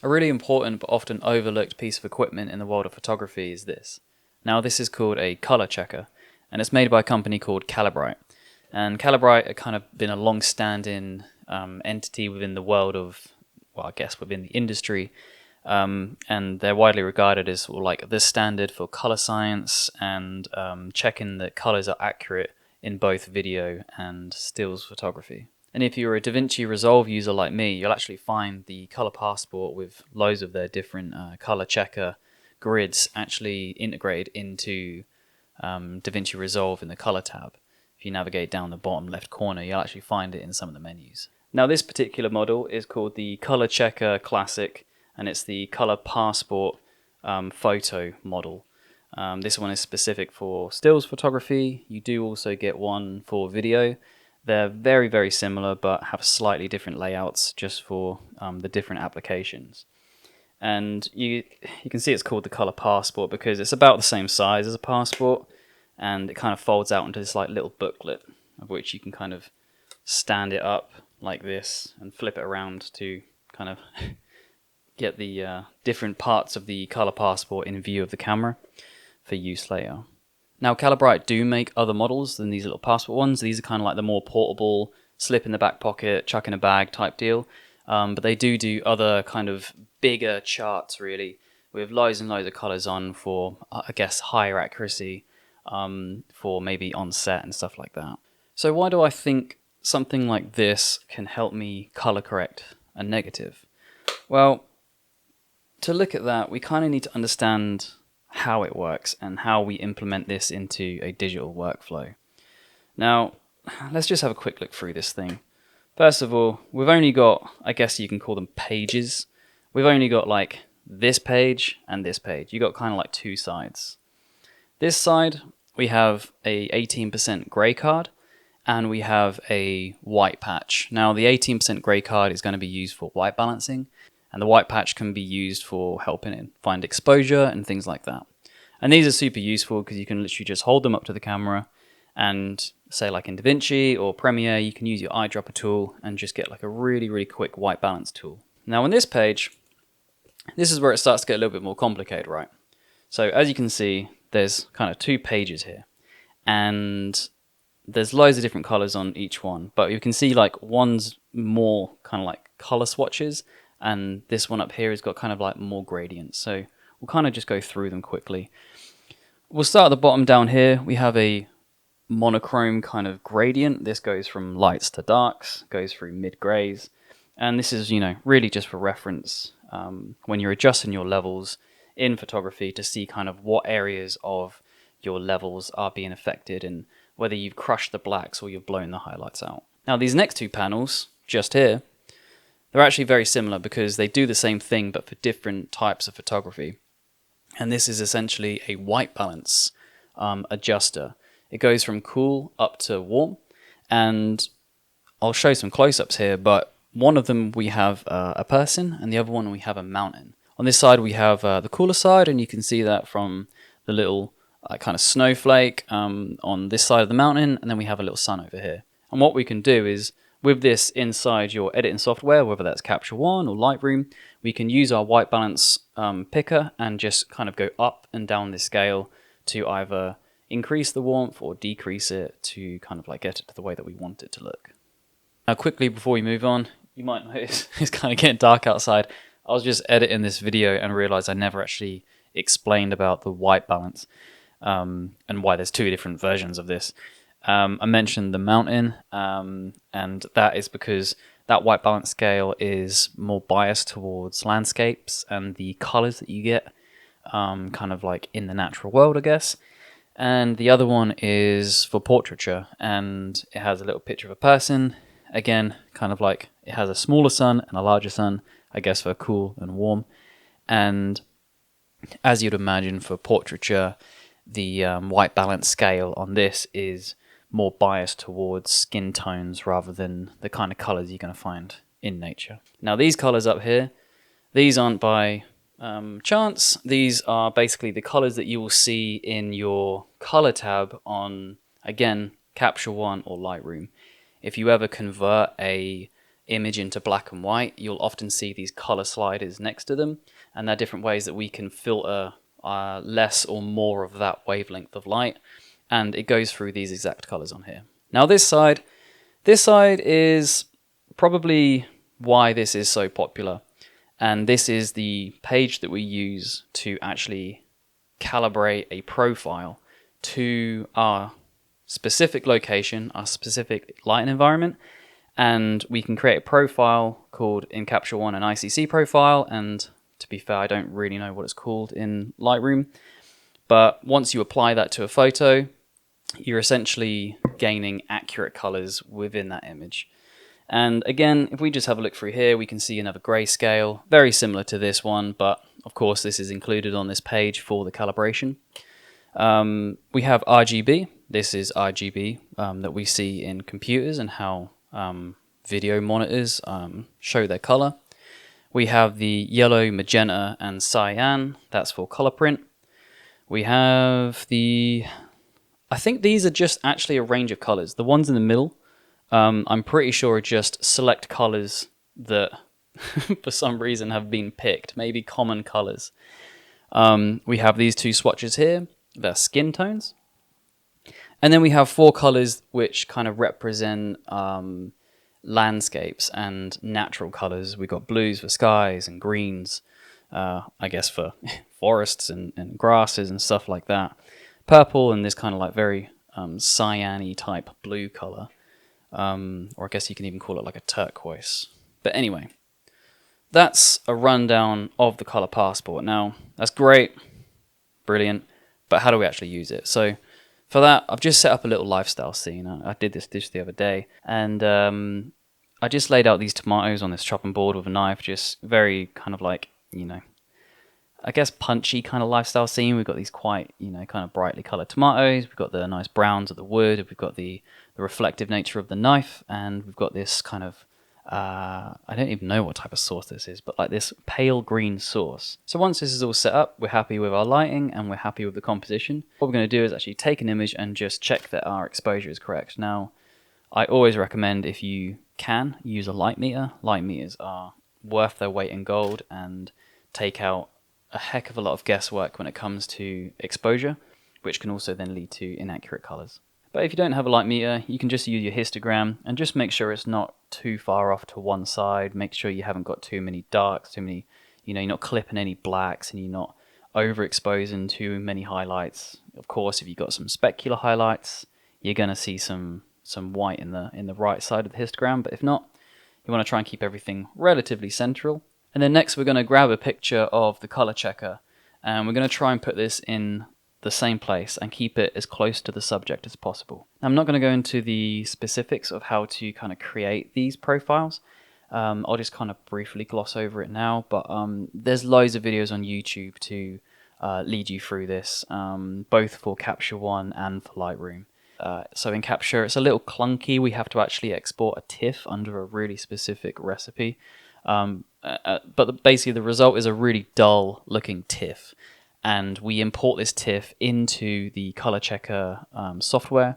A really important but often overlooked piece of equipment in the world of photography is this. Now this is called a color checker, and it's made by a company called Calibrite. And Calibrite have kind of been a long-standing entity within the world of, well, I guess within the industry, and they're widely regarded as sort of like the standard for color science and checking that colors are accurate in both video and stills photography. And if you're a DaVinci Resolve user like me, you'll actually find the Color Passport with loads of their different ColorChecker grids actually integrated into DaVinci Resolve in the Color tab. If you navigate down the bottom left corner, you'll actually find it in some of the menus. Now this particular model is called the ColorChecker Classic, and it's the Color Passport photo model. This one is specific for stills photography. You do also get one for video. They're very, very similar, but have slightly different layouts just for the different applications. And you can see it's called the Color Passport because it's about the same size as a passport, and it kind of folds out into this like little booklet of which you can kind of stand it up like this and flip it around to kind of get the different parts of the Color Passport in view of the camera for use later. Now, Calibrite do make other models than these little passport ones. These are kind of like the more portable, slip in the back pocket, chuck in a bag type deal. But they do other kind of bigger charts, really, with loads and loads of colors on for, I guess, higher accuracy for maybe on set and stuff like that. So why do I think something like this can help me color correct a negative? Well, to look at that, we kind of need to understand how it works and how we implement this into a digital workflow. Now, let's just have a quick look through this thing. First of all, we've only got, I guess you can call them pages. We've only got like this page and this page. You got kind of like two sides. This side, we have a 18% gray card and we have a white patch. Now, the 18% gray card is going to be used for white balancing, and the white patch can be used for helping it find exposure and things like that. And these are super useful because you can literally just hold them up to the camera and say like in DaVinci or Premiere, you can use your eyedropper tool and just get like a really, really quick white balance tool. Now on this page, this is where it starts to get a little bit more complicated, right? So as you can see, there's kind of two pages here and there's loads of different colors on each one, but you can see like one's more kind of like color swatches, and this one up here has got kind of like more gradients. So we'll kind of just go through them quickly. We'll start at the bottom down here. We have a monochrome kind of gradient. This goes from lights to darks, goes through mid-grays. And this is, really just for reference when you're adjusting your levels in photography to see kind of what areas of your levels are being affected and whether you've crushed the blacks or you've blown the highlights out. Now these next two panels, just here, they're actually very similar because they do the same thing but for different types of photography. And this is essentially a white balance adjuster. It goes from cool up to warm, and I'll show some close-ups here, but one of them we have a person and the other one we have a mountain. On this side we have the cooler side, and you can see that from the little kind of snowflake on this side of the mountain, and then we have a little sun over here. And what we can do is, with this inside your editing software, whether that's Capture One or Lightroom, we can use our white balance picker and just kind of go up and down this scale to either increase the warmth or decrease it to kind of like get it to the way that we want it to look. Now quickly before we move on, you might notice it's kind of getting dark outside. I was just editing this video and realized I never actually explained about the white balance and why there's two different versions of this. I mentioned the mountain, and that is because that white balance scale is more biased towards landscapes and the colors that you get kind of like in the natural world, I guess. And the other one is for portraiture, and it has a little picture of a person. Again, kind of like it has a smaller sun and a larger sun, I guess for cool and warm. And as you'd imagine for portraiture, the white balance scale on this is more biased towards skin tones rather than the kind of colors you're going to find in nature. Now these colors up here, these aren't by chance. These are basically the colors that you will see in your color tab on, again, Capture One or Lightroom. If you ever convert a image into black and white, you'll often see these color sliders next to them, and there are different ways that we can filter less or more of that wavelength of light, and it goes through these exact colors on here. Now this side is probably why this is so popular, and this is the page that we use to actually calibrate a profile to our specific location, our specific lighting environment, and we can create a profile called in Capture One an ICC profile, and to be fair, I don't really know what it's called in Lightroom, but once you apply that to a photo, you're essentially gaining accurate colors within that image. And again, if we just have a look through here, we can see another grayscale, very similar to this one, but of course this is included on this page for the calibration. We have RGB. This is RGB that we see in computers and how video monitors show their color. We have the yellow, magenta, and cyan. That's for color print. We have I think these are just actually a range of colors. The ones in the middle, I'm pretty sure are just select colors that for some reason have been picked, maybe common colors. We have these two swatches here, they're skin tones. And then we have 4 colors which kind of represent landscapes and natural colors. We've got blues for skies and greens, I guess for forests and grasses and stuff like that. Purple and this kind of like very cyan-y type blue color. Or I guess you can even call it like a turquoise. But anyway, that's a rundown of the Color Passport. Now, that's great, brilliant, but how do we actually use it? So for that, I've just set up a little lifestyle scene. I did this the other day, and I just laid out these tomatoes on this chopping board with a knife, just very kind of like, you know, I guess punchy kind of lifestyle scene. We've got these quite, you know, kind of brightly colored tomatoes. We've got the nice browns of the wood. We've got the reflective nature of the knife, and we've got this kind of I don't even know what type of sauce this is, but like this pale green sauce. So once this is all set up, we're happy with our lighting and we're happy with the composition. What we're going to do is actually take an image and just check that our exposure is correct. Now, I always recommend, if you can, use a light meter. Light meters are worth their weight in gold and take out a heck of a lot of guesswork when it comes to exposure, which can also then lead to inaccurate colors. But if you don't have a light meter, you can just use your histogram and just make sure it's not too far off to one side. Make sure you haven't got too many darks, too many, you know, you're not clipping any blacks and you're not overexposing too many highlights. Of course, if you've got some specular highlights, you're going to see some white in the right side of the histogram. But if not, you want to try and keep everything relatively central. And then next we're going to grab a picture of the color checker and we're going to try and put this in the same place and keep it as close to the subject as possible. Now, I'm not going to go into the specifics of how to kind of create these profiles. I'll just kind of briefly gloss over it now, but there's loads of videos on YouTube to lead you through this, both for Capture One and for Lightroom. So in Capture, it's a little clunky. We have to actually export a TIFF under a really specific recipe. But basically the result is a really dull looking TIFF. And we import this TIFF into the ColorChecker software.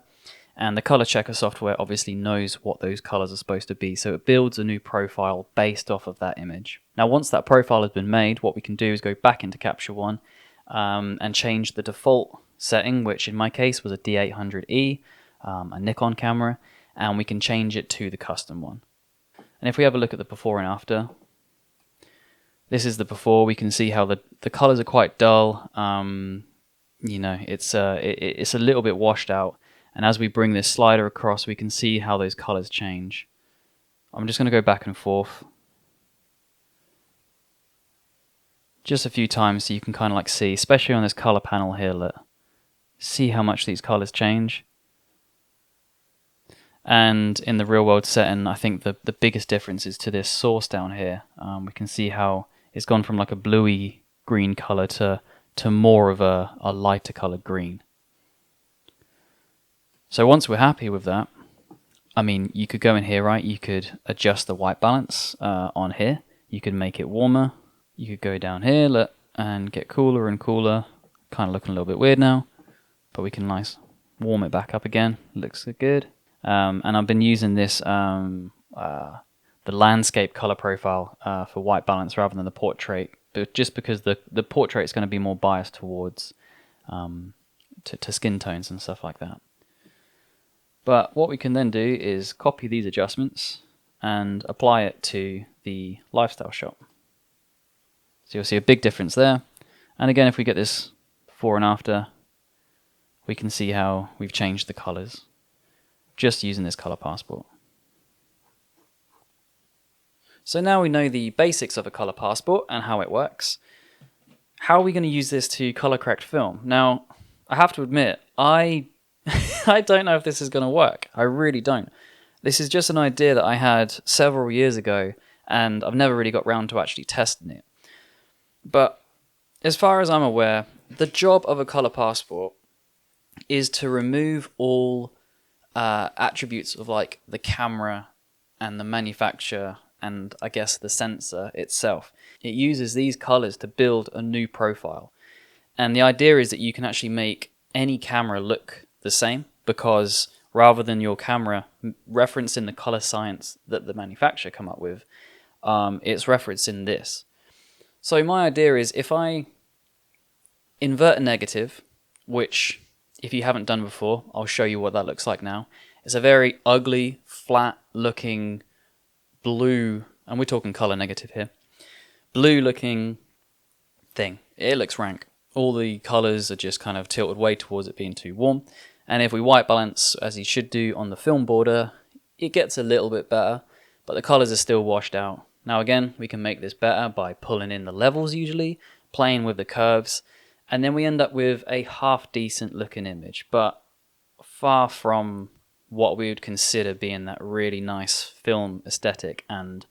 And the ColorChecker software obviously knows what those colors are supposed to be. So it builds a new profile based off of that image. Now, once that profile has been made, what we can do is go back into Capture One and change the default setting, which in my case was a D800E, a Nikon camera. And we can change it to the custom one. And if we have a look at the before and after, this is the before. We can see how the colors are quite dull. You know, it's a little bit washed out. And as we bring this slider across, we can see how those colors change. I'm just going to go back and forth just a few times so you can kind of like see, especially on this color panel here, look, see how much these colors change. And in the real world setting, I think the biggest difference is to this source down here. We can see how it's gone from like a bluey green color to more of a lighter colored green. So once we're happy with that, I mean, you could go in here, right? You could adjust the white balance on here. You could make it warmer. You could go down here, look, and get cooler and cooler. Kind of looking a little bit weird now, but we can warm it back up again. Looks good. And I've been using this landscape color profile for white balance rather than the portrait, but just because the portrait is going to be more biased towards to skin tones and stuff like that. But what we can then do is copy these adjustments and apply it to the lifestyle shot. So you'll see a big difference there. And again, if we get this before and after, we can see how we've changed the colors just using this color passport. So now we know the basics of a color passport and how it works. How are we going to use this to color correct film? Now, I have to admit, I don't know if this is going to work. I really don't. This is just an idea that I had several years ago, and I've never really got round to actually testing it. But as far as I'm aware, the job of a color passport is to remove all attributes of like the camera and the manufacturer and I guess the sensor itself. It uses these colors to build a new profile. And the idea is that you can actually make any camera look the same, because rather than your camera referencing the color science that the manufacturer come up with, it's referencing this. So my idea is if I invert a negative, which if you haven't done before, I'll show you what that looks like now. It's a very ugly, flat looking blue, and we're talking color negative here, blue looking thing. It looks rank. All the colors are just kind of tilted way towards it being too warm. And if we white balance, as you should do on the film border, it gets a little bit better, but the colors are still washed out. Now again, we can make this better by pulling in the levels usually, playing with the curves, and then we end up with a half decent looking image, but far from what we would consider being that really nice film aesthetic. And,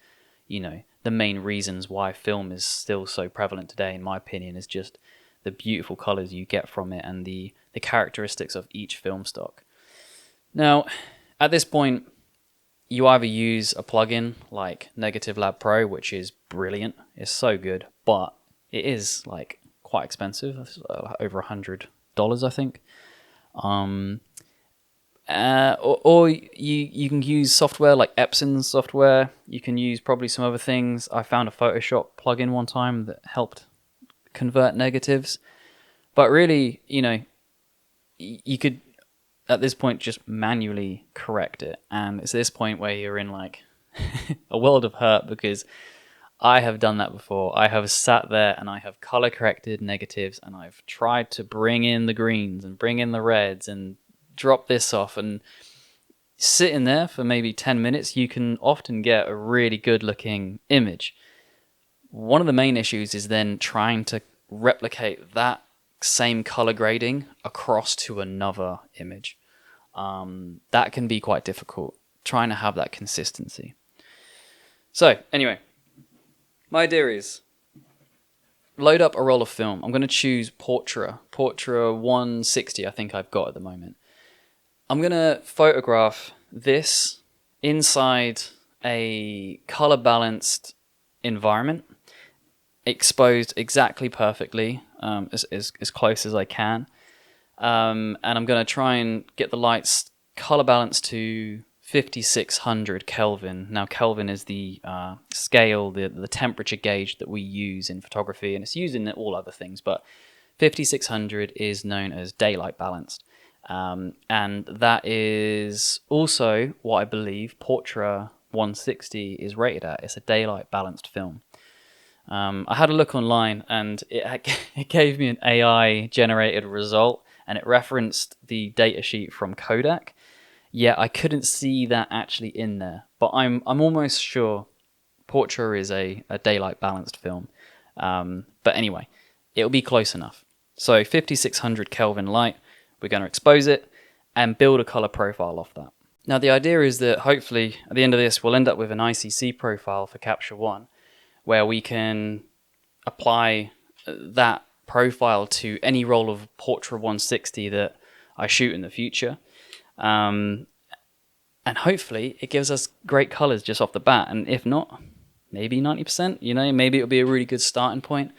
you know, the main reasons why film is still so prevalent today, in my opinion, is just the beautiful colors you get from it and the characteristics of each film stock. Now, at this point, you either use a plugin like Negative Lab Pro, which is brilliant, it's so good, but it is like quite expensive, over $100, I think. Or you can use software like Epson's software. You can use probably some other things. I found a Photoshop plugin one time that helped convert negatives. But really, you know, you could at this point just manually correct it. And it's this point where you're in like a world of hurt, because I have done that before. I have sat there and I have color corrected negatives, and I've tried to bring in the greens and bring in the reds and drop this off, and sitting there for maybe 10 minutes, you can often get a really good looking image. One of the main issues is then trying to replicate that same color grading across to another image. That can be quite difficult, trying to have that consistency. So anyway, my idea is load up a roll of film. I'm going to choose Portra 160, I think I've got at the moment. I'm going to photograph this inside a color balanced environment, exposed exactly perfectly, as close as I can. And I'm going to try and get the lights color balanced to 5600 Kelvin. Now Kelvin is the scale, the temperature gauge that we use in photography, and it's used in all other things, but 5600 is known as daylight balanced. And that is also what I believe Portra 160 is rated at. It's a daylight balanced film. I had a look online, and it gave me an AI generated result, and it referenced the datasheet from Kodak. Yeah, I couldn't see that actually in there, but I'm almost sure Portra is a daylight balanced film. But anyway, it'll be close enough. So 5600 Kelvin light, we're going to expose it and build a color profile off that. Now the idea is that hopefully at the end of this we'll end up with an ICC profile for Capture One, where we can apply that profile to any roll of Portra 160 that I shoot in the future. And hopefully it gives us great colors just off the bat. And if not, maybe 90%, you know, maybe it'll be a really good starting point.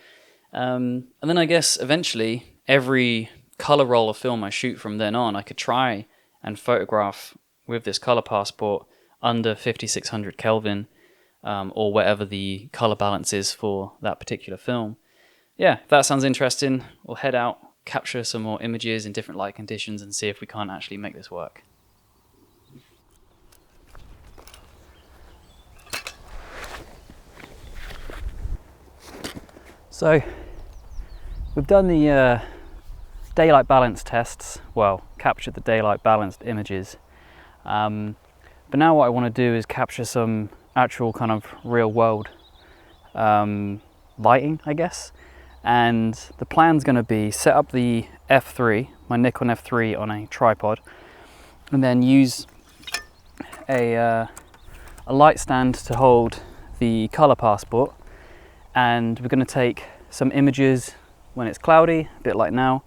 And then I guess eventually every color roll of film I shoot from then on, I could try and photograph with this color passport under 5600 Kelvin or whatever the color balance is for that particular film. Yeah, if that sounds interesting, we'll head out, capture some more images in different light conditions and see if we can't actually make this work. So we've done the daylight balance tests, well, captured the daylight balanced images, but now what I want to do is capture some actual kind of real world lighting, I guess. And the plan's going to be set up the F3, my Nikon F3 on a tripod, and then use a light stand to hold the color passport. And we're going to take some images when it's cloudy, a bit like now,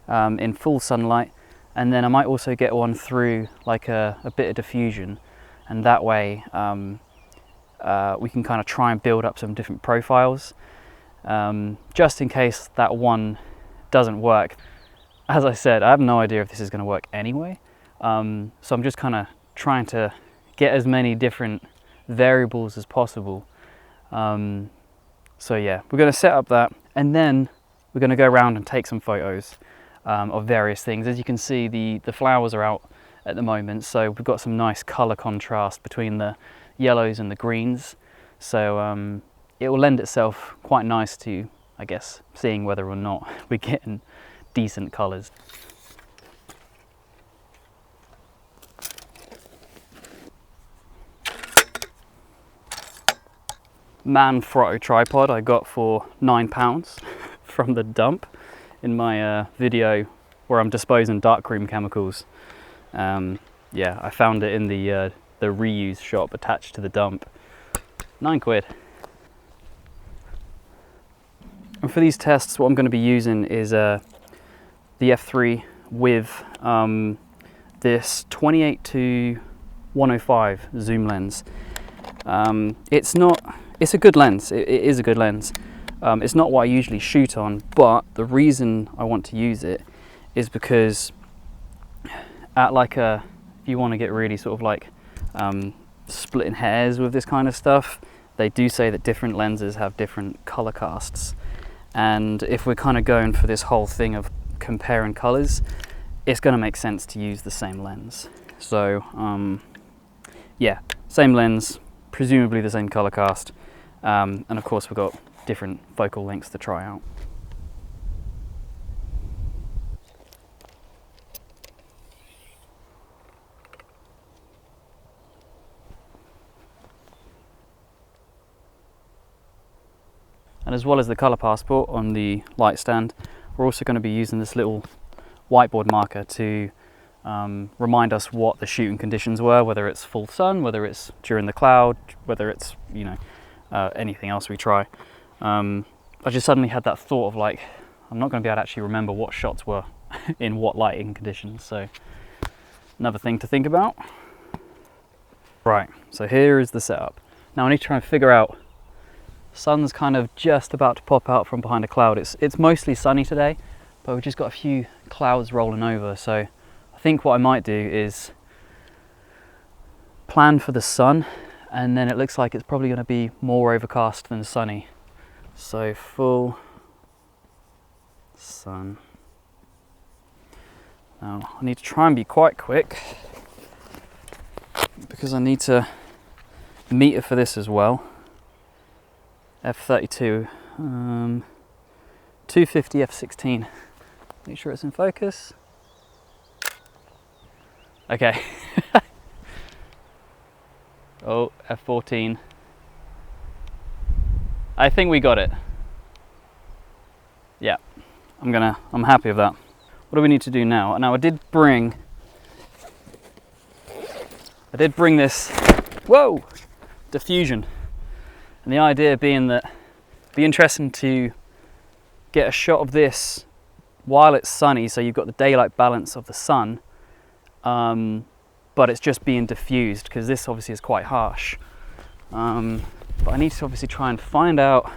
in full sunlight, and then I might also get one through like a bit of diffusion, and that way we can kind of try and build up some different profiles, just in case that one doesn't work. As I said, I have no idea if this is going to work anyway, so I'm just kind of trying to get as many different variables as possible. So yeah, we're going to set up that, and then we're going to go around and take some photos of various things. As you can see, the flowers are out at the moment, so we've got some nice color contrast between the yellows and the greens. So it will lend itself quite nice to, I guess, seeing whether or not we're getting decent colors. Manfrotto tripod I got for £9 from the dump in my video where I'm disposing darkroom chemicals. Yeah, I found it in the reuse shop attached to the dump. £9. And for these tests, what I'm going to be using is the F3 with this 28-105 zoom lens. It's a good lens. It is a good lens. It's not what I usually shoot on, but the reason I want to use it is because at if you want to get really sort of like splitting hairs with this kind of stuff, they do say that different lenses have different color casts. And if we're kind of going for this whole thing of comparing colors, it's going to make sense to use the same lens. So yeah, same lens, presumably the same color cast. And of course we've got different focal lengths to try out. And as well as the color passport on the light stand, we're also going to be using this little whiteboard marker to remind us what the shooting conditions were, whether it's full sun, whether it's during the cloud, whether it's, you know, anything else we try. I just suddenly had that thought of like, I'm not going to be able to actually remember what shots were in what lighting conditions, so another thing to think about. Right, so here is the setup. Now I need to try and figure out, sun's kind of just about to pop out from behind a cloud. It's mostly sunny today, but we've just got a few clouds rolling over, so I think what I might do is plan for the sun, and then it looks like it's probably going to be more overcast than sunny. So full sun. Now I need to try and be quite quick because I need to meter for this as well. F32, 250 f16. Make sure it's in focus. Okay. Oh, f14. I think we got it. Yeah, I'm happy with that. What do we need to do now? Now I did bring this, whoa, diffusion. And the idea being that it'd be interesting to get a shot of this while it's sunny, so you've got the daylight balance of the sun, but it's just being diffused, because this obviously is quite harsh. But I need to obviously try and find out,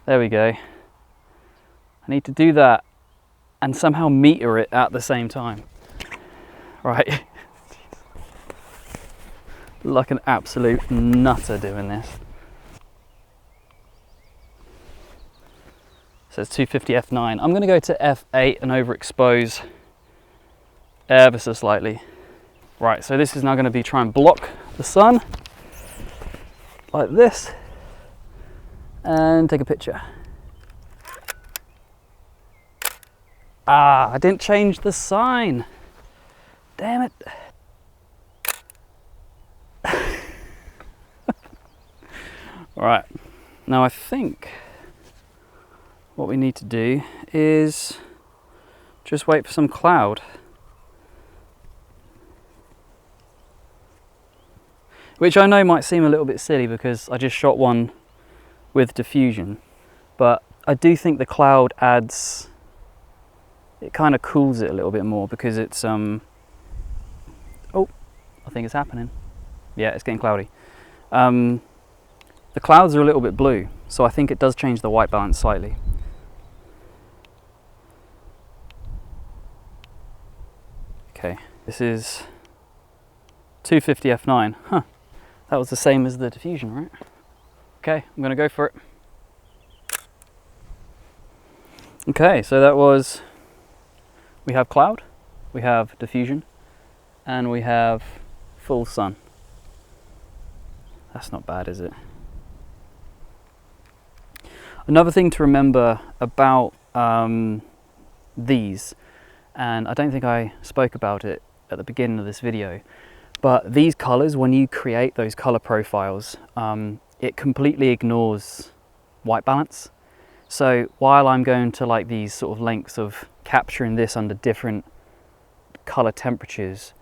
there we go. I need to do that and somehow meter it at the same time. Right. Like an absolute nutter doing this. So it's 250 f9. I'm going to go to f8 and overexpose ever so slightly. Right, so this is now going to be try and block the sun like this and take a picture. Ah, I didn't change the sign. Damn it. All right, now I think what we need to do is just wait for some cloud. Which I know might seem a little bit silly because I just shot one with diffusion, but I do think the cloud adds, it kind of cools it a little bit more because it's, oh, I think it's happening. Yeah, it's getting cloudy. The clouds are a little bit blue, so I think it does change the white balance slightly. Okay, this is 250 f9. Huh, that was the same as the diffusion, right? Okay, I'm gonna go for it. Okay, so that was, we have cloud, we have diffusion, and we have full sun. That's not bad, is it? Another thing to remember about these, and I don't think I spoke about it at the beginning of this video, but these colors, when you create those color profiles, it completely ignores white balance. So while I'm going to like these sort of lengths of capturing this under different color temperatures,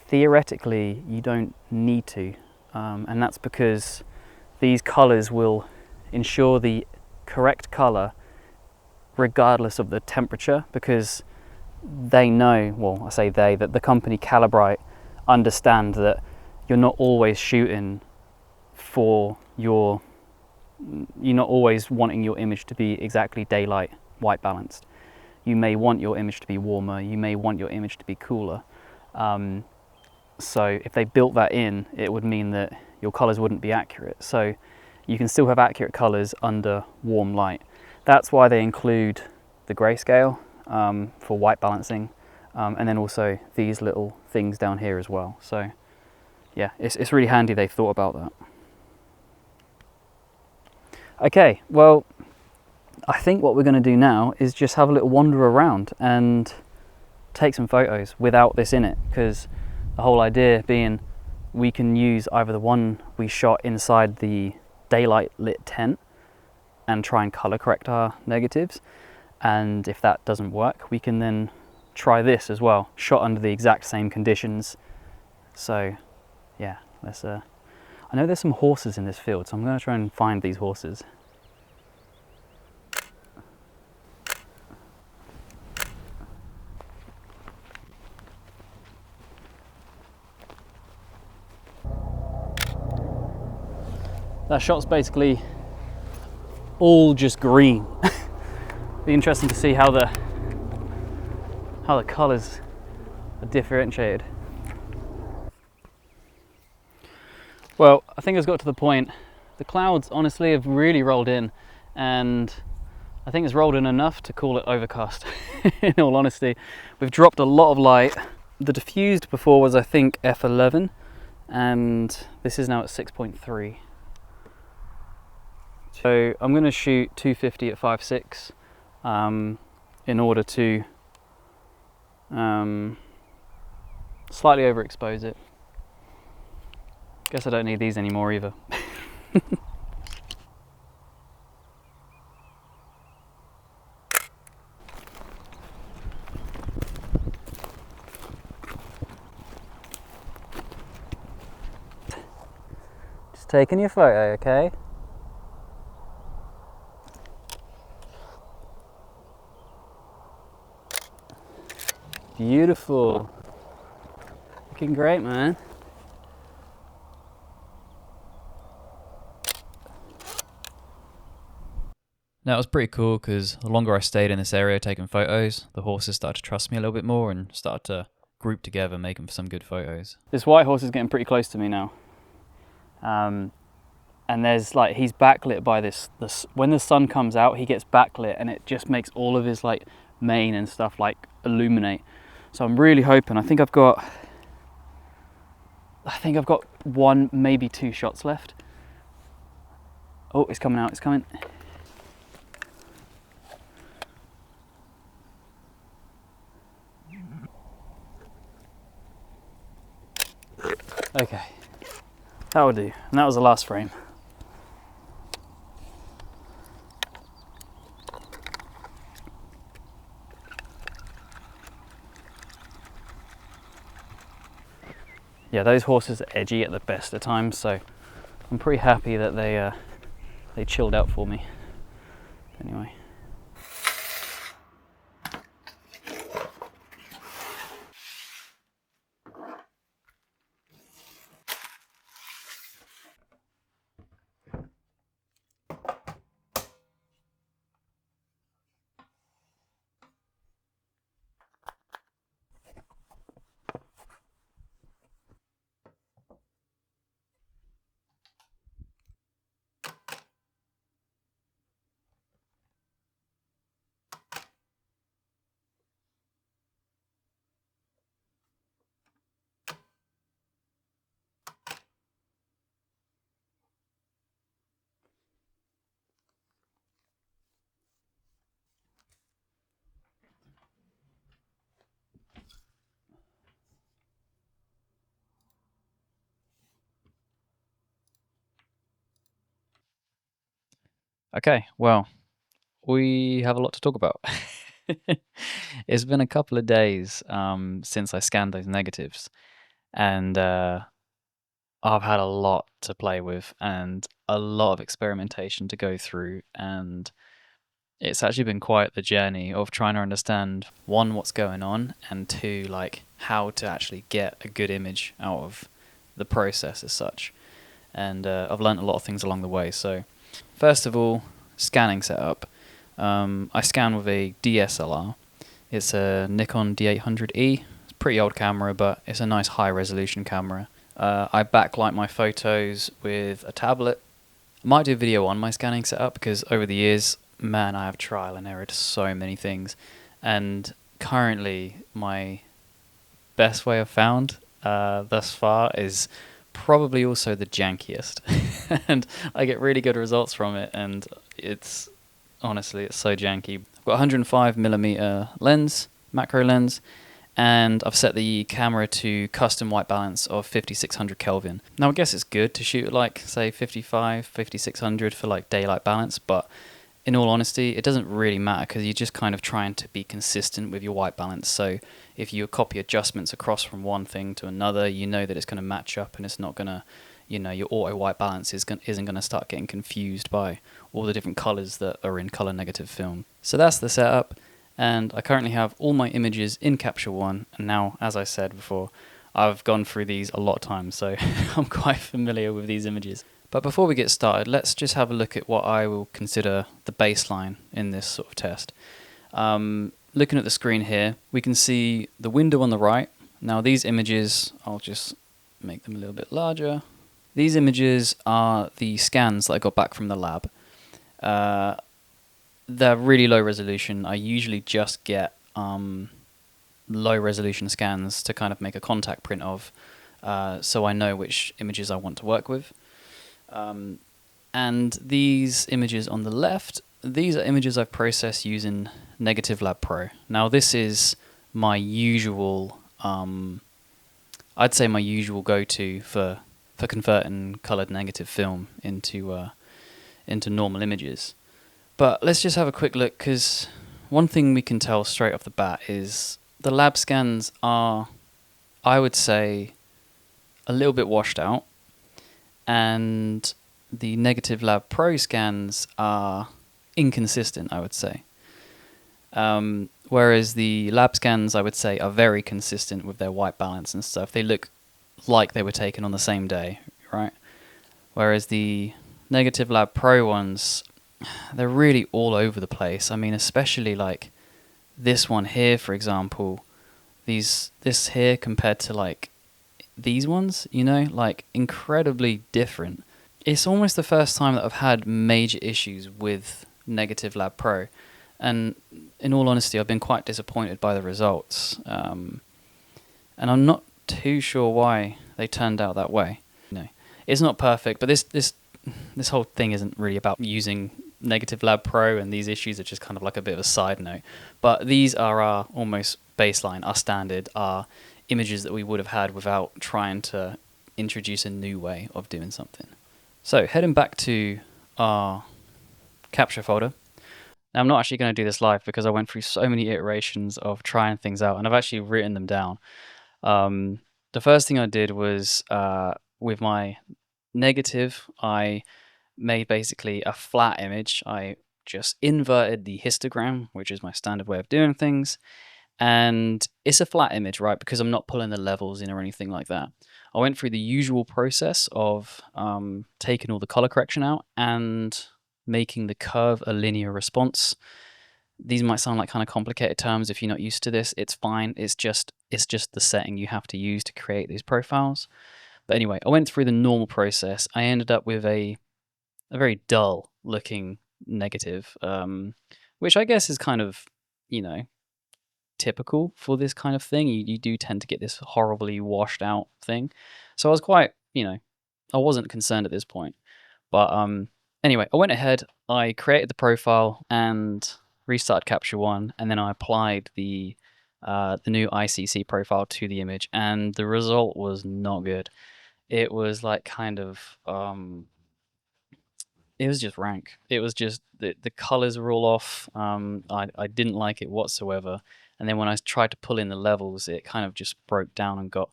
theoretically you don't need to, and that's because these colors will ensure the correct color regardless of the temperature, because they know, well, I say they, that the company Calibrite understand that you're not always shooting for your, you're not always wanting your image to be exactly daylight white balanced. You may want your image to be warmer, you may want your image to be cooler. So if they built that in, it would mean that your colors wouldn't be accurate. So you can still have accurate colors under warm light. That's why they include the grayscale for white balancing, and then also these little things down here as well. So yeah, it's really handy they thought about that. Okay, well, I think what we're going to do now is just have a little wander around and take some photos without this in it, because the whole idea being we can use either the one we shot inside the daylight lit tent and try and color correct our negatives, and if that doesn't work we can then try this as well, shot under the exact same conditions. So yeah, let's I know there's some horses in this field, so I'm going to try and find these horses. That shot's basically all just green. Be interesting to see how the colours are differentiated. Well, I think it's got to the point, the clouds honestly have really rolled in, and I think it's rolled in enough to call it overcast. In all honesty, we've dropped a lot of light. The diffused before was I think f11, and this is now at 6.3. So I'm going to shoot 250 at 5.6 in order to slightly overexpose it. Guess I don't need these anymore either. Just taking your photo, okay? Beautiful. Looking great, man. Now it was pretty cool because the longer I stayed in this area taking photos, the horses started to trust me a little bit more and started to group together, making some good photos. This white horse is getting pretty close to me now. and there's like, he's backlit by this when the sun comes out, he gets backlit, and it just makes all of his like mane and stuff like illuminate. So I'm really hoping, I think I've got one, maybe 2 shots left. Oh, it's coming out, it's coming. Okay, that will do. And that was the last frame. Yeah, those horses are edgy at the best of times, so I'm pretty happy that they chilled out for me. Anyway. Okay, well, we have a lot to talk about. It's been a couple of days since I scanned those negatives, and I've had a lot to play with and a lot of experimentation to go through, and it's actually been quite the journey of trying to understand, one, what's going on, and two, like how to actually get a good image out of the process as such. And I've learned a lot of things along the way. So first of all, scanning setup. I scan with a DSLR. It's a Nikon D800E. It's a pretty old camera, but it's a nice high resolution camera. I backlight my photos with a tablet. I might do a video on my scanning setup because over the years, man, I have trial and error to so many things. And currently, my best way I've found thus far is probably also the jankiest. And I get really good results from it, and it's honestly, it's so janky. I've got 105mm lens, macro lens, and I've set the camera to custom white balance of 5600 Kelvin. Now I guess it's good to shoot at like say 55, 5600 for like daylight balance, but in all honesty, it doesn't really matter because you're just kind of trying to be consistent with your white balance. So if you copy adjustments across from one thing to another, you know that it's going to match up, and it's not going to, you know, your auto white balance isn't going to start getting confused by all the different colors that are in color negative film. So that's the setup, and I currently have all my images in Capture One, and now, as I said before, I've gone through these a lot of times, so I'm quite familiar with these images. But before we get started, let's just have a look at what I will consider the baseline in this sort of test. Looking at the screen here, we can see the window on the right. Now these images, I'll just make them a little bit larger. These images are the scans that I got back from the lab. They're really low resolution. I usually just get low resolution scans to kind of make a contact print of, so I know which images I want to work with. And these images on the left, these are images I've processed using Negative Lab Pro. Now this is my usual, I'd say my usual go-to for converting colored negative film into normal images. But let's just have a quick look, because one thing we can tell straight off the bat is the lab scans are, I would say, a little bit washed out, and the Negative Lab Pro scans are inconsistent, I would say. Whereas the lab scans, I would say, are very consistent with their white balance and stuff. They look like they were taken on the same day, right? Whereas the Negative Lab Pro ones, they're really all over the place. I mean, especially like this one here, for example, this here compared to like these ones, you know, like incredibly different. It's almost the first time that I've had major issues with Negative Lab Pro, and in all honesty, I've been quite disappointed by the results. And I'm not too sure why they turned out that way. No, it's not perfect, but this whole thing isn't really about using Negative Lab Pro, and these issues are just kind of like a bit of a side note. But these are our almost baseline, our standard, our images that we would have had without trying to introduce a new way of doing something. So heading back to our capture folder. Now I'm not actually going to do this live because I went through so many iterations of trying things out, and I've actually written them down. The first thing I did was with my negative, I made basically a flat image. I just inverted the histogram, which is my standard way of doing things. And it's a flat image, right? Because I'm not pulling the levels in or anything like that. I went through the usual process of taking all the color correction out and making the curve a linear response. These might sound like kind of complicated terms if you're not used to this. It's fine. It's just the setting you have to use to create these profiles. But anyway, I went through the normal process. I ended up with a very dull looking negative, which I guess is kind of, typical for this kind of thing. You do tend to get this horribly washed out thing. So I was quite, I wasn't concerned at this point. But anyway, I went ahead, I created the profile and restarted Capture One, and then I applied the new ICC profile to the image, and the result was not good. It was like kind of it was just rank. It was just the colors were all off. I didn't like it whatsoever. And then when I tried to pull in the levels, it kind of just broke down and got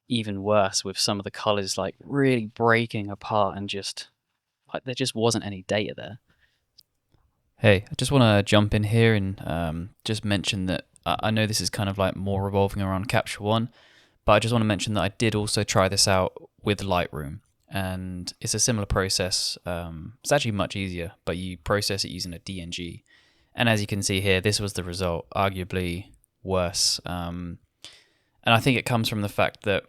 even worse with some of the colors like really breaking apart, and just like there just wasn't any data there. Hey, I just want to jump in here and just mention that I know this is kind of like more revolving around Capture One, but I just want to mention that I did also try this out with Lightroom, and it's a similar process. It's actually much easier, but you process it using a DNG. And as you can see here, this was the result, arguably worse. And I think it comes from the fact that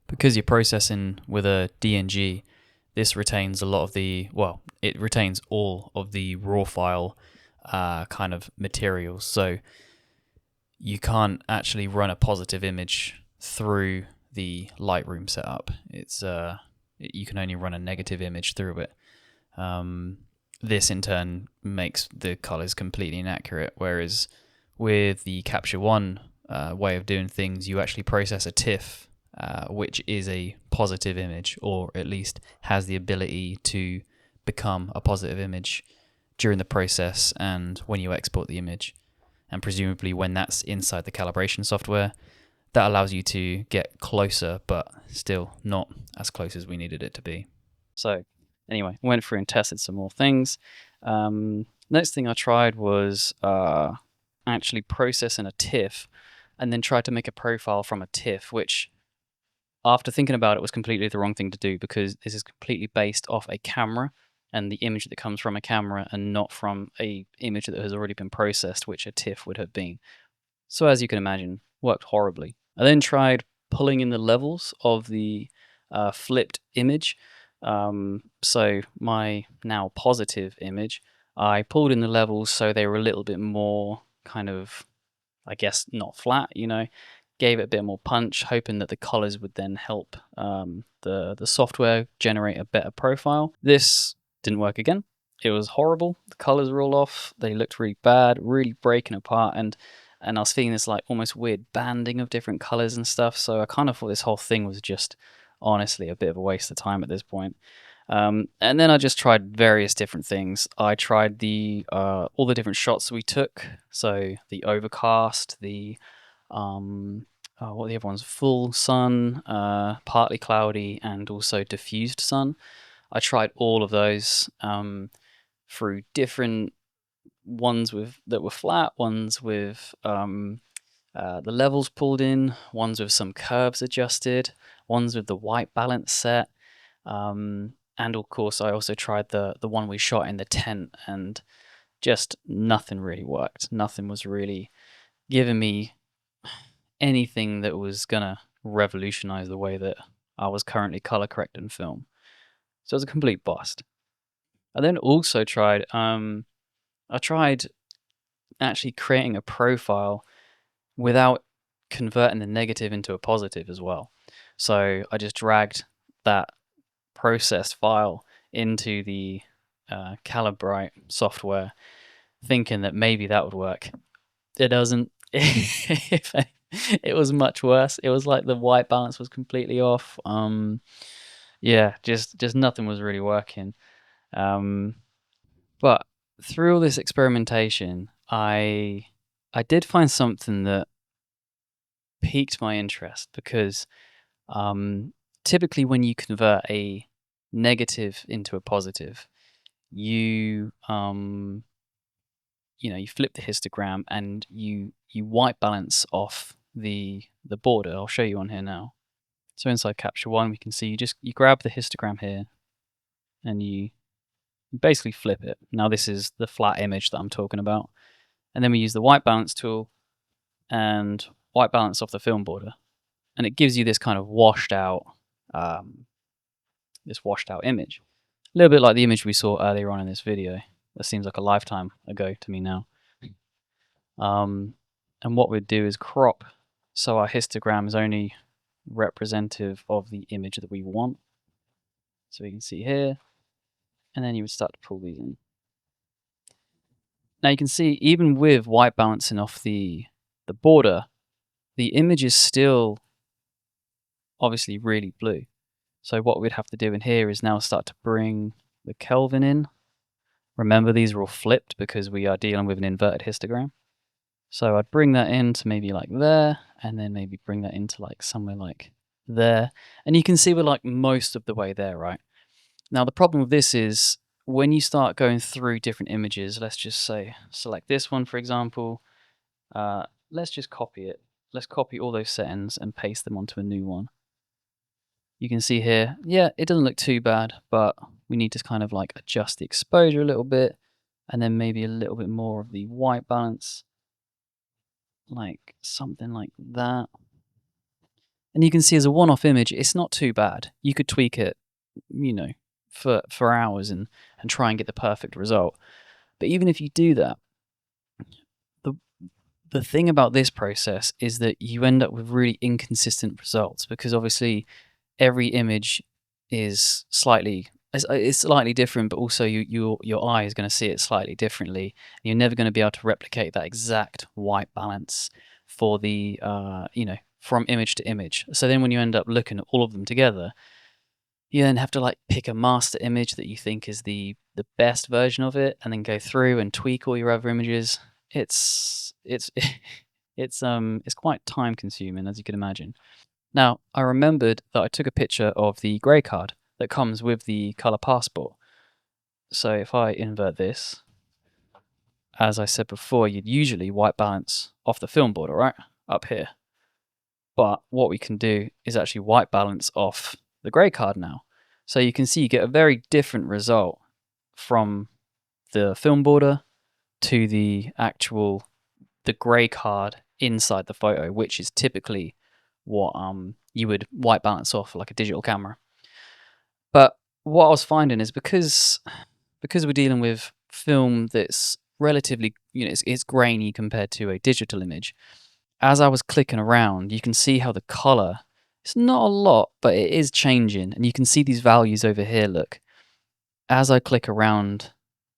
because you're processing with a DNG, this retains a lot of the, well, it retains all of the raw file kind of materials. So you can't actually run a positive image through the Lightroom setup. It's you can only run a negative image through it. This in turn makes the colors completely inaccurate, whereas with the Capture One way of doing things, you actually process a TIFF, which is a positive image, or at least has the ability to become a positive image during the process and when you export the image. And presumably when that's inside the calibration software, that allows you to get closer, but still not as close as we needed it to be. So anyway, I went through and tested some more things. Next thing I tried was actually processing a TIFF and then tried to make a profile from a TIFF, which after thinking about it was completely the wrong thing to do, because this is completely based off a camera and the image that comes from a camera, and not from a image that has already been processed, which a TIFF would have been. So as you can imagine, worked horribly. I then tried pulling in the levels of the flipped image. So my now positive image, I pulled in the levels so they were a little bit more kind of, I guess, not flat, gave it a bit more punch, hoping that the colors would then help the software generate a better profile. This didn't work again. It was horrible. The colors were all off. They looked really bad, really breaking apart, and I was feeling this like almost weird banding of different colors and stuff. So I kind of thought this whole thing was just honestly a bit of a waste of time at this point. And then I just tried various different things. I tried the all the different shots we took. So the overcast, the what are the other ones? Full sun, partly cloudy, and also diffused sun. I tried all of those through different ones that were flat, ones with the levels pulled in, ones with some curves adjusted, ones with the white balance set, and of course I also tried the one we shot in the tent, and just nothing really worked. Nothing was really giving me anything that was gonna revolutionize the way that I was currently color correcting film. So it was a complete bust. I then also tried, I tried actually creating a profile without converting the negative into a positive as well. So I just dragged that processed file into the Calibrite software, thinking that maybe that would work. It doesn't. It was much worse. It was like the white balance was completely off. Yeah, just nothing was really working. But through all this experimentation, I did find something that piqued my interest because typically when you convert a negative into a positive, you you flip the histogram and you white balance off the border. I'll show you on here now. So inside Capture One, we can see you grab the histogram here and you basically flip it. Now this is the flat image that I'm talking about, and then we use the white balance tool and white balance off the film border, and it gives you this kind of washed out image, a little bit like the image we saw earlier on in this video. That seems like a lifetime ago to me now. And what we'd do is crop so our histogram is only representative of the image that we want. So we can see here, and then you would start to pull these in. Now you can see even with white balancing off the border, the image is still obviously really blue. So what we'd have to do in here is now start to bring the Kelvin in. Remember, these are all flipped because we are dealing with an inverted histogram. So I'd bring that into maybe like there, and then maybe bring that into like somewhere like there. And you can see we're like most of the way there, right? Now the problem with this is when you start going through different images, let's just say, select this one for example, let's just copy it. Let's copy all those settings and paste them onto a new one. You can see here, yeah, it doesn't look too bad, but we need to kind of like adjust the exposure a little bit, and then maybe a little bit more of the white balance, like something like that. And you can see as a one-off image, it's not too bad. You could tweak it, for hours and try and get the perfect result. But even if you do that, the thing about this process is that you end up with really inconsistent results, because obviously every image is slightly different, but also your eye is going to see it slightly differently. You're never going to be able to replicate that exact white balance for the from image to image. So then when you end up looking at all of them together, you then have to like pick a master image that you think is the best version of it, and then go through and tweak all your other images. It's quite time consuming, as you can imagine. Now, I remembered that I took a picture of the grey card that comes with the Color Passport. So if I invert this, as I said before, you'd usually white balance off the film border, right? Up here. But what we can do is actually white balance off the grey card now. So you can see you get a very different result from the film border to the grey card inside the photo, which is typically what you would white balance off like a digital camera. But what I was finding is because we're dealing with film that's relatively, it's grainy compared to a digital image, as I was clicking around, you can see how the color, it's not a lot, but it is changing. And you can see these values over here, look. As I click around,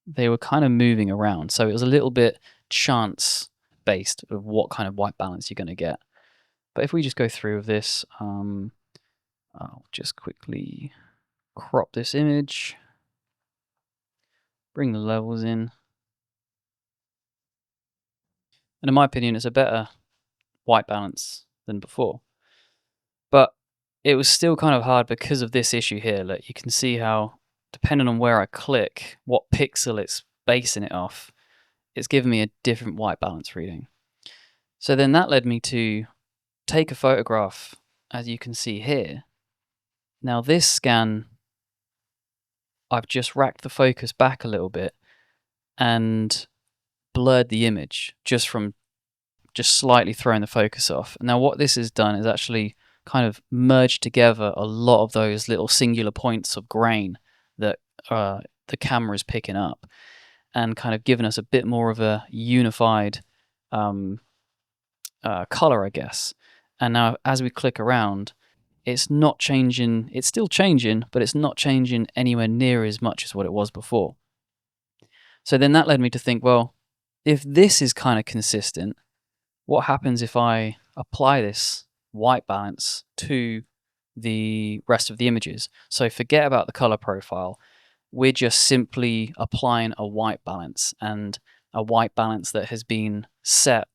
they were kind of moving around. So it was a little bit chance based of what kind of white balance you're going to get. But if we just go through with this, I'll just quickly crop this image, bring the levels in. And in my opinion, it's a better white balance than before. But it was still kind of hard because of this issue here. Look, you can see how, depending on where I click, what pixel it's basing it off, it's giving me a different white balance reading. So then that led me to take a photograph, as you can see here. Now this scan, I've just racked the focus back a little bit and blurred the image just slightly throwing the focus off. Now what this has done is actually kind of merged together a lot of those little singular points of grain the camera is picking up, and kind of giving us a bit more of a unified color, I guess. And now as we click around, it's not changing. It's still changing, but it's not changing anywhere near as much as what it was before. So then that led me to think, well, if this is kind of consistent, what happens if I apply this white balance to the rest of the images? So forget about the color profile. We're just simply applying a white balance, and a white balance that has been set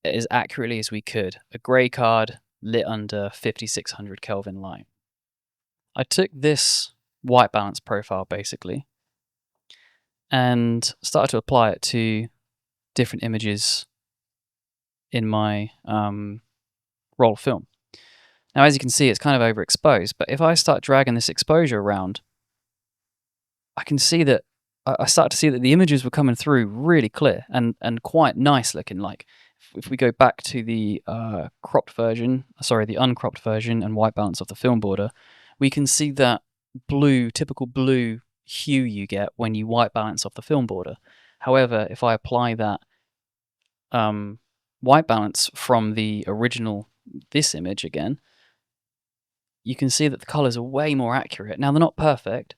as accurately as we could. A gray card lit under 5600 Kelvin light. I took this white balance profile basically and started to apply it to different images in my roll of film. Now, as you can see, it's kind of overexposed, but if I start dragging this exposure around, I can see that I start to see that the images were coming through really clear and quite nice looking. Like if we go back to the cropped version, sorry, the uncropped version and white balance of the film border, we can see that blue, typical blue hue you get when you white balance off the film border. However, if I apply that white balance from the original, this image again, you can see that the colors are way more accurate. Now, they're not perfect,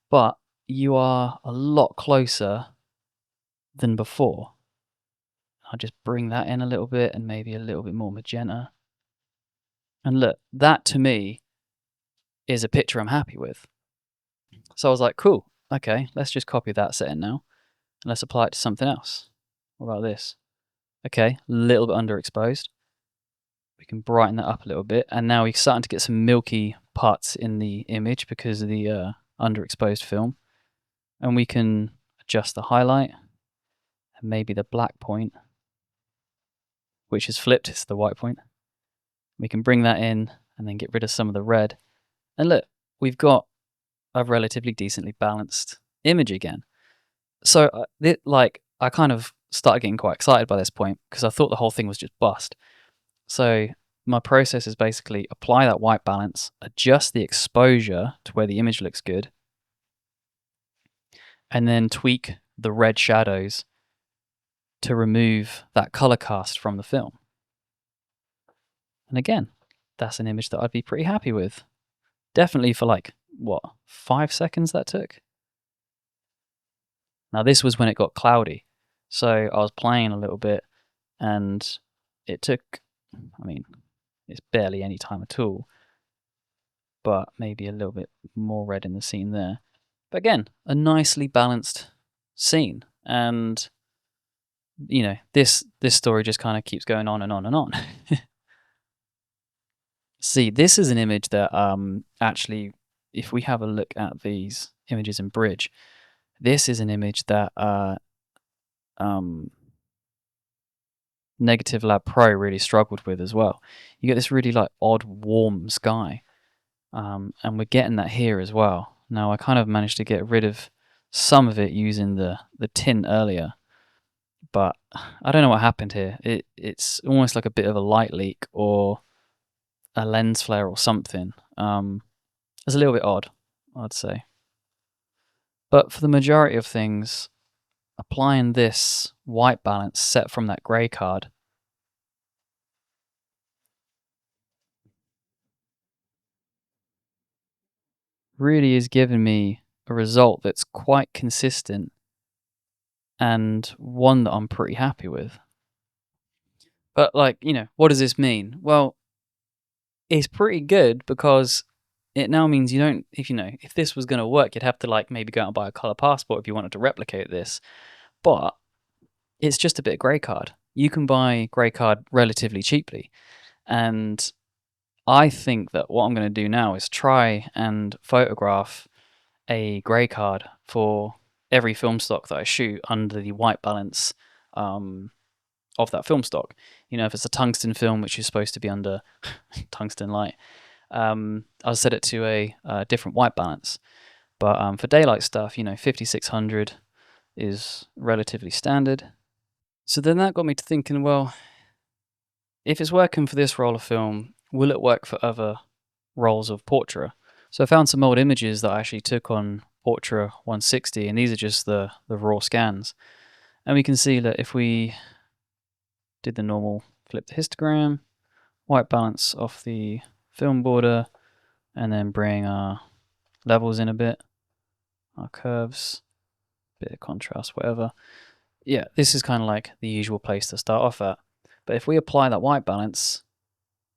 but you are a lot closer than before. I'll just bring that in a little bit and maybe a little bit more magenta. And look, that to me is a picture I'm happy with. So I was like, cool, okay, let's just copy that setting now and let's apply it to something else. What about this? Okay, a little bit underexposed. We can brighten that up a little bit, and now we're starting to get some milky parts in the image because of the underexposed film. And we can adjust the highlight and maybe the black point, which is flipped, it's the white point. We can bring that in and then get rid of some of the red. And look, we've got a relatively decently balanced image again. So I kind of started getting quite excited by this point because I thought the whole thing was just bust. So my process is basically apply that white balance, adjust the exposure to where the image looks good, and then tweak the red shadows to remove that color cast from the film. And again, that's an image that I'd be pretty happy with. Definitely for like, what, 5 seconds that took? Now this was when it got cloudy. So I was playing a little bit and it took, I mean, it's barely any time at all, but maybe a little bit more red in the scene there. But again, a nicely balanced scene. And, you know, this story just kind of keeps going on and on and on. See, this is an image that actually, if we have a look at these images in Bridge, this is an image that Negative Lab Pro really struggled with as well. You get this really like odd warm sky, and we're getting that here as well. Now I kind of managed to get rid of some of it using the tint earlier, but I don't know what happened here. It's almost like a bit of a light leak or a lens flare or something. It's a little bit odd, I'd say. But for the majority of things, applying this white balance set from that grey card really is giving me a result that's quite consistent and one that I'm pretty happy with. But like, you know, what does this mean? Well, it's pretty good because it now means you don't, if this was going to work, you'd have to like maybe go out and buy a color passport if you wanted to replicate this. But it's just a bit of grey card. You can buy grey card relatively cheaply. And I think that what I'm going to do now is try and photograph a grey card for every film stock that I shoot under the white balance of that film stock. You know, if it's a tungsten film, which is supposed to be under tungsten light, I'll set it to a different white balance. But for daylight stuff, 5600 is relatively standard. So then that got me to thinking, well, if it's working for this roll of film, will it work for other rolls of portrait? So I found some old images that I actually took on Portra 160, and these are just the raw scans. And we can see that if we did the normal flip the histogram, white balance off the film border, and then bring our levels in a bit, our curves, bit of contrast, whatever. Yeah, this is kind of like the usual place to start off at. But if we apply that white balance,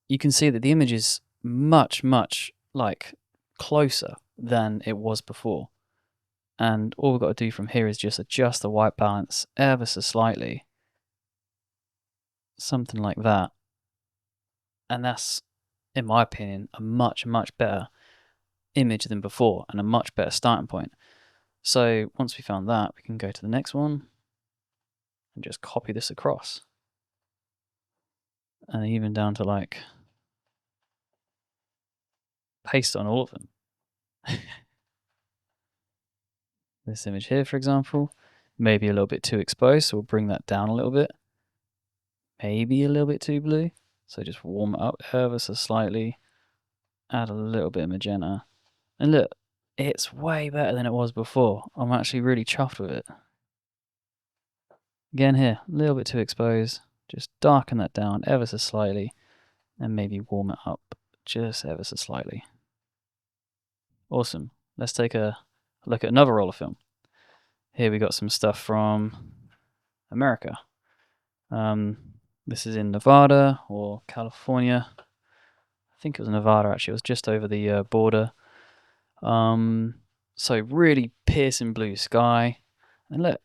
you can see that the image is much, much like closer than it was before. And all we've got to do from here is just adjust the white balance ever so slightly. Something like that. And that's, in my opinion, a much, much better image than before and a much better starting point. So once we found that, we can go to the next one and just copy this across. And even down to like paste on all of them. This image here, for example, maybe a little bit too exposed, so we'll bring that down a little bit. Maybe a little bit too blue, so just warm it up ever so slightly. Add a little bit of magenta. And look, it's way better than it was before. I'm actually really chuffed with it. Again here, a little bit too exposed. Just darken that down ever so slightly and maybe warm it up just ever so slightly. Awesome. Let's take a look at another roll of film. Here we got some stuff from America. This is in Nevada or California. I think it was Nevada actually. It was just over the border. So really piercing blue sky. And look,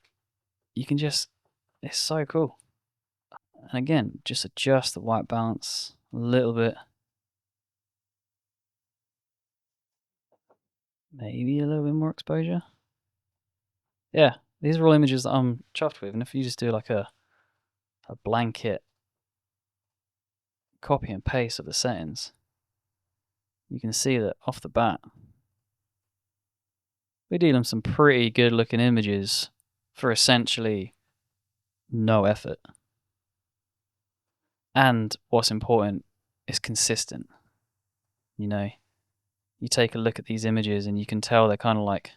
you can just, it's so cool. And again, just adjust the white balance a little bit. Maybe a little bit more exposure. Yeah, these are all images that I'm chuffed with. And if you just do like a blanket copy and paste of the settings, you can see that off the bat, we're dealing some pretty good looking images for essentially no effort. And what's important is consistent. You know, you take a look at these images and you can tell they're kind of like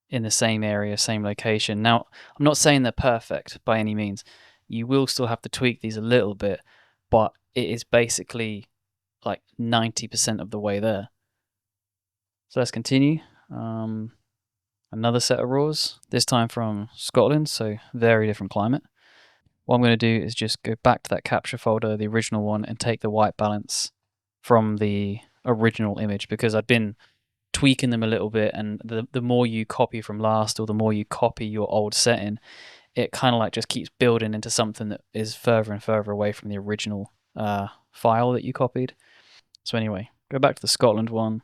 in the same area, same location. Now, I'm not saying they're perfect by any means. You will still have to tweak these a little bit, but it is basically like 90% of the way there. So let's continue. Another set of raws, this time from Scotland, so very different climate. What I'm going to do is just go back to that capture folder, the original one, and take the white balance from the original image, because I've been tweaking them a little bit, and the more you copy from last or the more you copy your old setting, it kind of like just keeps building into something that is further and further away from the original file that you copied. So anyway, go back to the Scotland one,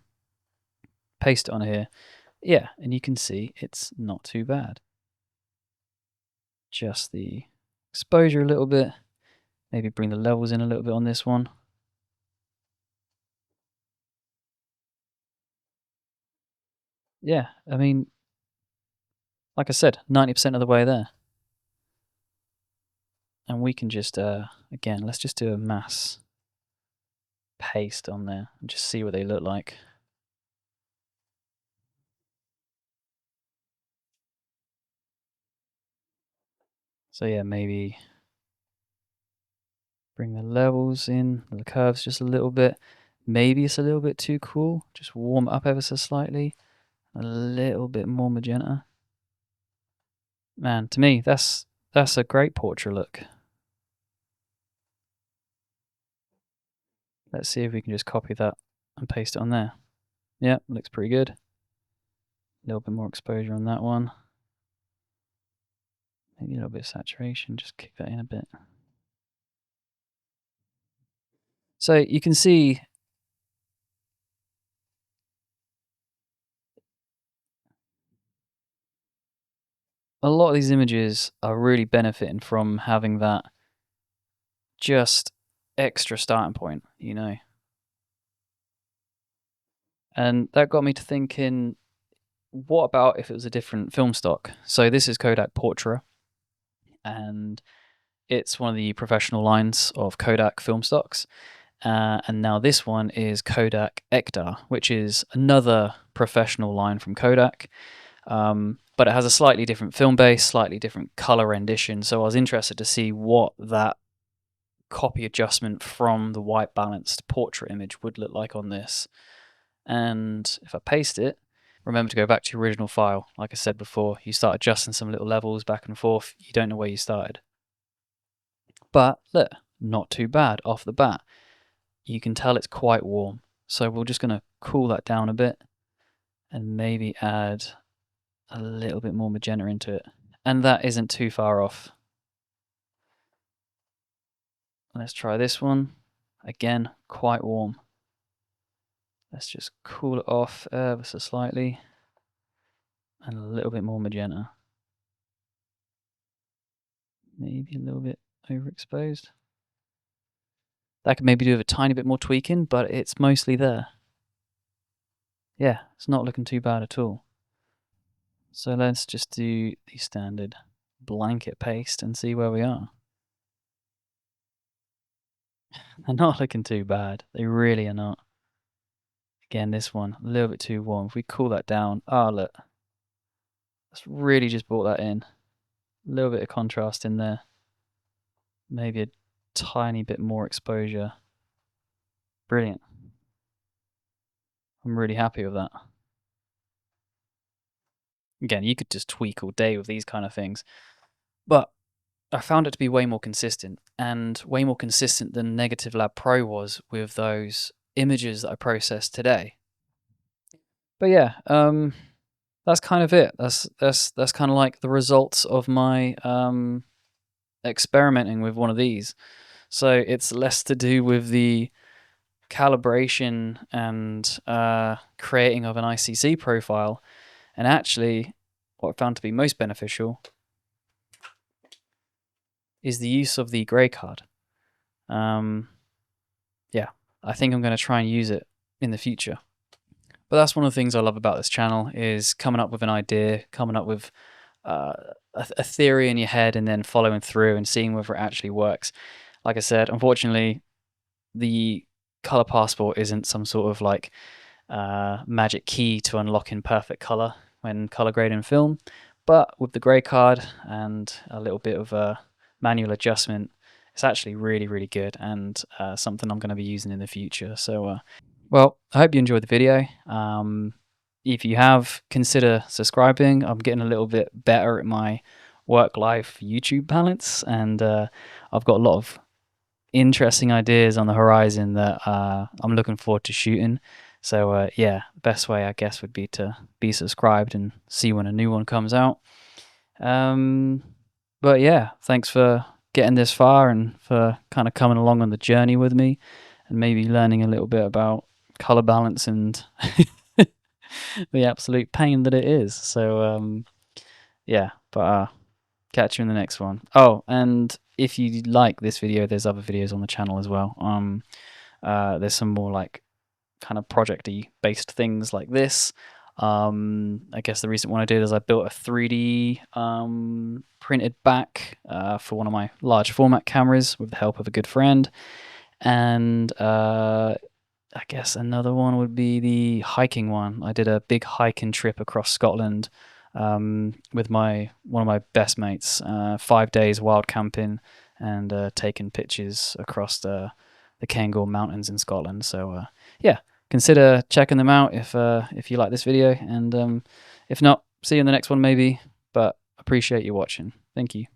paste it on here. Yeah, and you can see it's not too bad. Just the exposure a little bit. Maybe bring the levels in a little bit on this one. Yeah, I mean, like I said, 90% of the way there. And we can just, again, let's just do a mass paste on there and just see what they look like. So yeah, maybe bring the levels in, the curves just a little bit. Maybe it's a little bit too cool. Just warm it up ever so slightly. A little bit more magenta. Man, to me, that's a great portrait look. Let's see if we can just copy that and paste it on there. Yeah, looks pretty good. A little bit more exposure on that one. Maybe a little bit of saturation, just kick that in a bit. So you can see a lot of these images are really benefiting from having that just extra starting point, you know. And that got me to thinking, what about if it was a different film stock? So this is Kodak Portra, and it's one of the professional lines of Kodak film stocks. And now this one is Kodak Ektar, which is another professional line from Kodak. But it has a slightly different film base, slightly different color rendition. So I was interested to see what that copy adjustment from the white balanced portrait image would look like on this. And if I paste it, remember to go back to your original file. Like I said before, you start adjusting some little levels back and forth. You don't know where you started. But look, not too bad off the bat. You can tell it's quite warm. So we're just going to cool that down a bit and maybe add a little bit more magenta into it. And that isn't too far off. Let's try this one. Again, quite warm. Let's just cool it off ever so slightly. And a little bit more magenta. Maybe a little bit overexposed. That could maybe do with a tiny bit more tweaking, but it's mostly there. Yeah, it's not looking too bad at all. So let's just do the standard blanket paste and see where we are. They're not looking too bad. They really are not. Again, this one, a little bit too warm. If we cool that down, oh look. Let's really just brought that in. A little bit of contrast in there. Maybe a tiny bit more exposure. Brilliant. I'm really happy with that. Again, you could just tweak all day with these kind of things. But I found it to be way more consistent, and way more consistent than Negative Lab Pro was with those images that I processed today. But yeah, that's kind of it. That's kind of like the results of my experimenting with one of these. So it's less to do with the calibration and creating of an ICC profile, and actually what I found to be most beneficial is the use of the grey card. Yeah, I think I'm going to try and use it in the future. But that's one of the things I love about this channel, is coming up with an idea, coming up with a theory in your head and then following through and seeing whether it actually works. Like I said, unfortunately, the Color Passport isn't some sort of like magic key to unlocking perfect color when color grading film. But with the grey card and a little bit of a manual adjustment, it's actually really, really good, and something I'm going to be using in the future. So, well, I hope you enjoyed the video. If you have, consider subscribing. I'm getting a little bit better at my work-life YouTube balance, and I've got a lot of interesting ideas on the horizon that I'm looking forward to shooting. So yeah, the best way I guess would be to be subscribed and see when a new one comes out. But yeah, thanks for getting this far and for kind of coming along on the journey with me and maybe learning a little bit about color balance and the absolute pain that it is. So yeah, but catch you in the next one. Oh, and if you like this video, there's other videos on the channel as well. There's some more like kind of project-y based things like this. I guess the recent one I did is I built a 3D printed back for one of my large format cameras with the help of a good friend. And I guess another one would be the hiking one. I did a big hiking trip across Scotland with one of my best mates. 5 days wild camping and taking pictures across the Cairngorm Mountains in Scotland. So yeah, consider checking them out if you like this video, and if not, see you in the next one maybe. But appreciate you watching. Thank you.